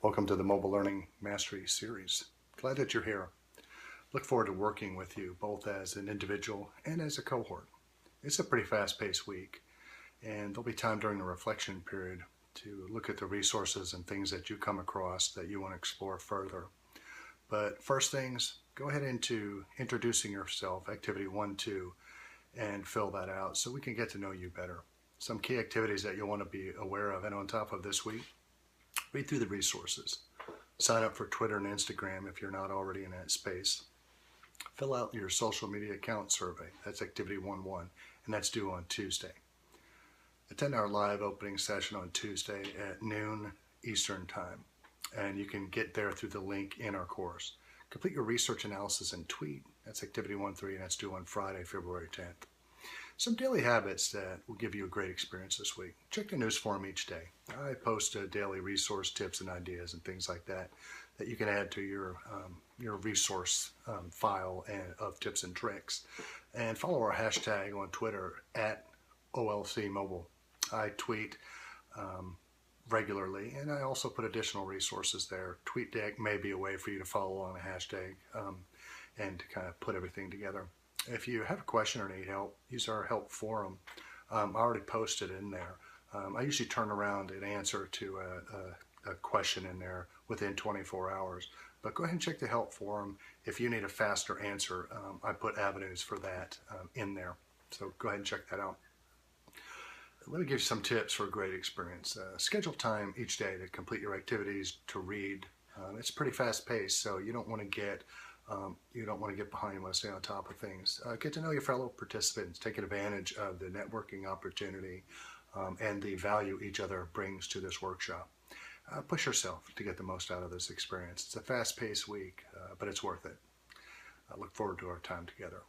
Welcome to the Mobile Learning Mastery Series. Glad that you're here. Look forward to working with you both as an individual and as a cohort. It's a pretty fast-paced week, and there'll be time during the reflection period to look at the resources and things that you come across that you want to explore further. But first things, go ahead into introducing yourself, activity 1-2, and fill that out so we can get to know you better. Some key activities that you'll want to be aware of, and on top of this week, read through the resources. Sign up for Twitter and Instagram if you're not already in that space. Fill out your social media account survey. That's activity 1-1, and that's due on Tuesday. Attend our live opening session on Tuesday at noon Eastern Time, and you can get there through the link in our course. Complete your research analysis and tweet. That's activity 1-3, and that's due on Friday, February 10th. Some daily habits that will give you a great experience this week. Check the news forum each day. I post daily resource tips and ideas and things like that that you can add to your resource file of tips and tricks. And follow our hashtag on Twitter at OLCMobile. I tweet regularly, and I also put additional resources there. TweetDeck may be a way for you to follow on a hashtag and to kind of put everything together. If you have a question or need help, use our help forum. I already posted in there. I usually turn around and answer to a question in there within 24 hours. But go ahead and check the help forum. If you need a faster answer, I put avenues for that in there. So go ahead and check that out. Let me give you some tips for a great experience. Schedule time each day to complete your activities, to read. It's pretty fast paced, so you don't want to get behind. You want to stay on top of things. Get to know your fellow participants. Take advantage of the networking opportunity and the value each other brings to this workshop. Push yourself to get the most out of this experience. It's a fast-paced week, but it's worth it. I look forward to our time together.